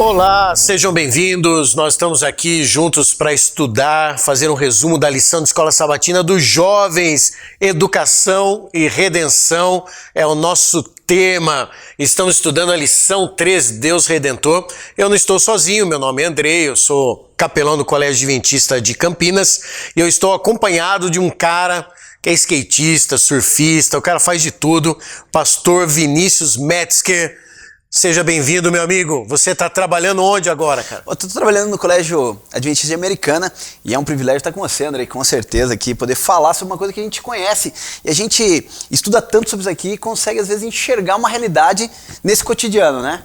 Olá, sejam bem-vindos. Nós estamos aqui juntos para estudar, fazer um resumo da lição de Escola Sabatina dos Jovens. Educação e Redenção é o nosso tema. Estamos estudando a lição 3, Deus Redentor. Eu não estou sozinho, meu nome é Andrei, eu sou capelão do Colégio Adventista de Campinas e eu estou acompanhado de um cara que é skatista, surfista, o cara faz de tudo, pastor Vinícius Metzger. Seja bem-vindo, meu amigo. Você está trabalhando onde agora, cara? Eu estou trabalhando no Colégio Adventista de Americana e é um privilégio estar com você, André, com certeza aqui, poder falar sobre uma coisa que a gente conhece. E a gente estuda tanto sobre isso aqui e consegue, às vezes, enxergar uma realidade nesse cotidiano, né?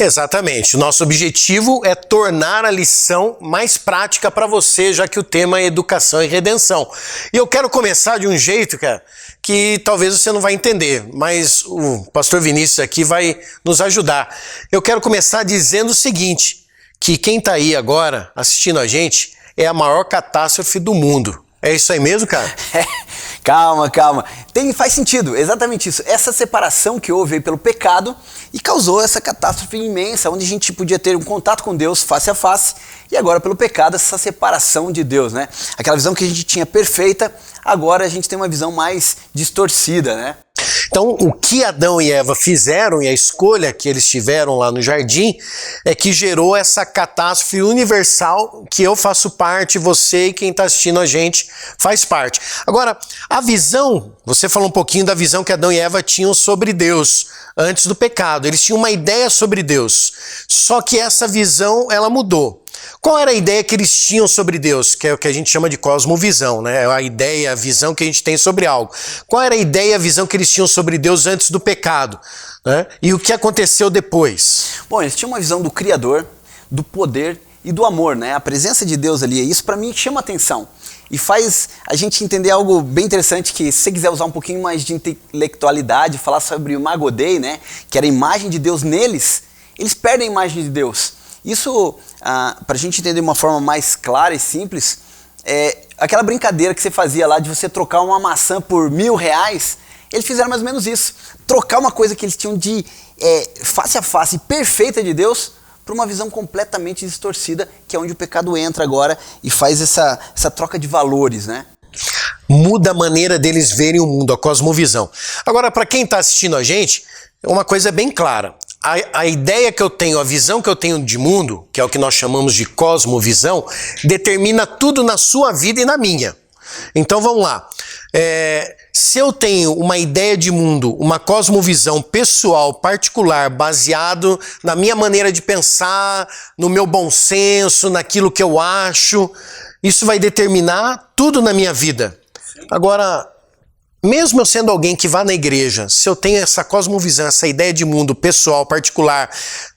Exatamente. O nosso objetivo é tornar a lição mais prática para você, já que o tema é educação e redenção. E eu quero começar de um jeito, cara, que talvez você não vai entender, mas o pastor Vinícius aqui vai nos ajudar. Eu quero começar dizendo o seguinte, que quem está aí agora assistindo a gente é a maior catástrofe do mundo. É isso aí mesmo, cara? Calma. Faz sentido, exatamente isso. Essa separação que houve aí pelo pecado e causou essa catástrofe imensa, onde a gente podia ter um contato com Deus face a face, e agora pelo pecado essa separação de Deus, né? Aquela visão que a gente tinha perfeita, agora a gente tem uma visão mais distorcida, né? Então, o que Adão e Eva fizeram e a escolha que eles tiveram lá no jardim é que gerou essa catástrofe universal que eu faço parte, você e quem está assistindo a gente faz parte. Agora, a visão, você falou um pouquinho da visão que Adão e Eva tinham sobre Deus antes do pecado. Eles tinham uma ideia sobre Deus, só que essa visão, ela mudou. Qual era a ideia que eles tinham sobre Deus? Que é o que a gente chama de cosmovisão, né? É a ideia, a visão que a gente tem sobre algo. Qual era a ideia, a visão que eles tinham sobre Deus antes do pecado? Né? E o que aconteceu depois? Bom, eles tinham uma visão do Criador, do poder e do amor, né? A presença de Deus ali, isso para mim chama atenção. E faz a gente entender algo bem interessante, que se você quiser usar um pouquinho mais de intelectualidade, falar sobre o Imago Dei, né? Que era a imagem de Deus neles, eles perdem a imagem de Deus. Isso, para a gente entender de uma forma mais clara e simples, é aquela brincadeira que você fazia lá de você trocar uma maçã por R$1.000, eles fizeram mais ou menos isso. Trocar uma coisa que eles tinham de face a face perfeita de Deus para uma visão completamente distorcida, que é onde o pecado entra agora e faz essa troca de valores, né? Muda a maneira deles verem o mundo, a cosmovisão. Agora, para quem está assistindo a gente, uma coisa é bem clara. A ideia que eu tenho, a visão que eu tenho de mundo, que é o que nós chamamos de cosmovisão, determina tudo na sua vida e na minha. Então vamos lá. Se eu tenho uma ideia de mundo, uma cosmovisão pessoal, particular, baseado na minha maneira de pensar, no meu bom senso, naquilo que eu acho, isso vai determinar tudo na minha vida. Agora, mesmo eu sendo alguém que vá na igreja, se eu tenho essa cosmovisão, essa ideia de mundo pessoal, particular,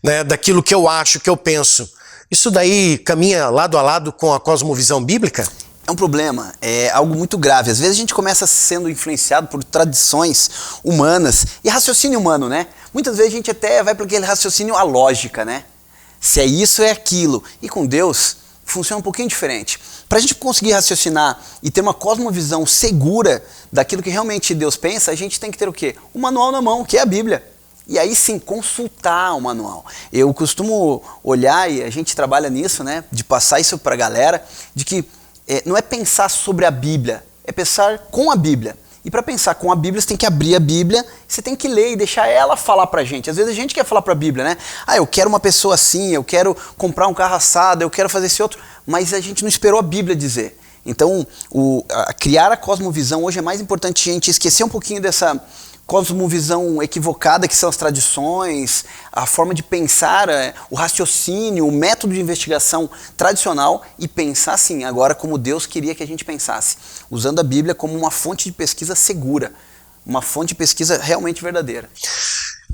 né, daquilo que eu acho, que eu penso, isso daí caminha lado a lado com a cosmovisão bíblica? É um problema, é algo muito grave. Às vezes a gente começa sendo influenciado por tradições humanas e raciocínio humano, né? Muitas vezes a gente até vai para aquele raciocínio a lógica, né? Se é isso, é aquilo. E com Deus funciona um pouquinho diferente. Para a gente conseguir raciocinar e ter uma cosmovisão segura daquilo que realmente Deus pensa, a gente tem que ter o quê? O manual na mão, que é a Bíblia. E aí sim, consultar o manual. Eu costumo olhar, e a gente trabalha nisso, né? De passar isso para a galera, de que não é pensar sobre a Bíblia, é pensar com a Bíblia. E para pensar com a Bíblia, você tem que abrir a Bíblia, você tem que ler e deixar ela falar pra gente. Às vezes a gente quer falar pra Bíblia, né? Eu quero uma pessoa assim, eu quero comprar um carro assado, eu quero fazer esse outro, mas a gente não esperou a Bíblia dizer. Então, criar a cosmovisão hoje é mais importante a gente esquecer um pouquinho dessa cosmovisão equivocada, que são as tradições, a forma de pensar, o raciocínio, o método de investigação tradicional, e pensar assim, agora como Deus queria que a gente pensasse, usando a Bíblia como uma fonte de pesquisa segura, uma fonte de pesquisa realmente verdadeira.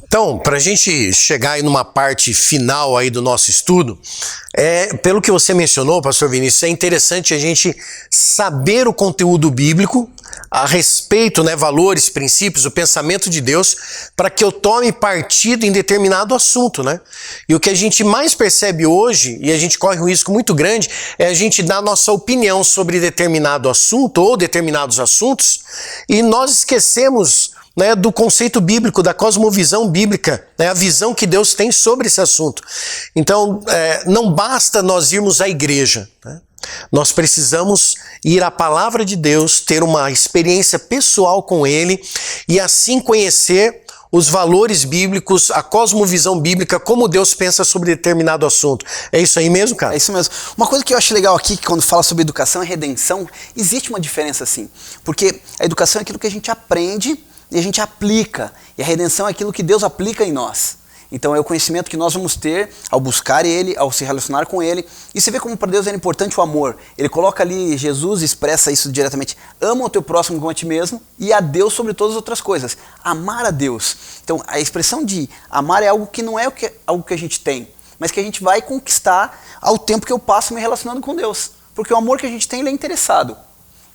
Então, para a gente chegar aí numa parte final aí do nosso estudo, pelo que você mencionou, pastor Vinícius, é interessante a gente saber o conteúdo bíblico a respeito, né, valores, princípios, o pensamento de Deus, para que eu tome partido em determinado assunto, né? E o que a gente mais percebe hoje, e a gente corre um risco muito grande, é a gente dar nossa opinião sobre determinado assunto ou determinados assuntos, e nós esquecemos né, do conceito bíblico, da cosmovisão bíblica, né, a visão que Deus tem sobre esse assunto. Então, não basta nós irmos à igreja, né? Nós precisamos ir à palavra de Deus, ter uma experiência pessoal com Ele e assim conhecer os valores bíblicos, a cosmovisão bíblica, como Deus pensa sobre determinado assunto. É isso aí mesmo, cara? É isso mesmo. Uma coisa que eu acho legal aqui, que quando fala sobre educação e redenção, existe uma diferença sim. Porque a educação é aquilo que a gente aprende e a gente aplica. E a redenção é aquilo que Deus aplica em nós. Então é o conhecimento que nós vamos ter ao buscar Ele, ao se relacionar com Ele. E você vê como para Deus é importante o amor. Ele coloca ali, Jesus expressa isso diretamente. Ama o teu próximo como a ti mesmo e a Deus sobre todas as outras coisas. Amar a Deus. Então a expressão de amar é algo que não é algo que a gente tem, mas que a gente vai conquistar ao tempo que eu passo me relacionando com Deus. Porque o amor que a gente tem, ele é interessado.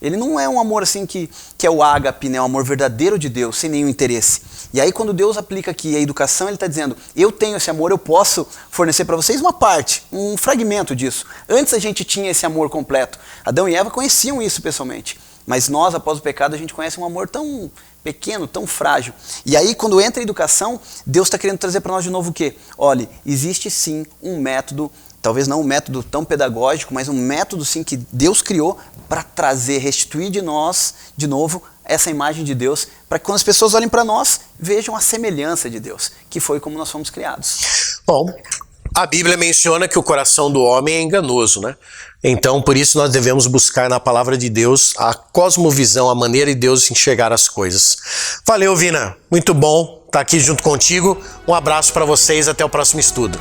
Ele não é um amor assim que é o ágape, né? É um amor verdadeiro de Deus, sem nenhum interesse. E aí quando Deus aplica aqui a educação, Ele está dizendo, eu tenho esse amor, eu posso fornecer para vocês uma parte, um fragmento disso. Antes a gente tinha esse amor completo. Adão e Eva conheciam isso pessoalmente. Mas nós, após o pecado, a gente conhece um amor tão pequeno, tão frágil. E aí quando entra a educação, Deus está querendo trazer para nós de novo o quê? Olha, existe sim um método, talvez não um método tão pedagógico, mas um método sim que Deus criou para trazer, restituir de nós, de novo, essa imagem de Deus, para que quando as pessoas olhem para nós, vejam a semelhança de Deus, que foi como nós fomos criados. Bom, a Bíblia menciona que o coração do homem é enganoso, né? Então, por isso nós devemos buscar na palavra de Deus a cosmovisão, a maneira de Deus enxergar as coisas. Valeu, Vina. Muito bom estar aqui junto contigo. Um abraço para vocês. Até o próximo estudo.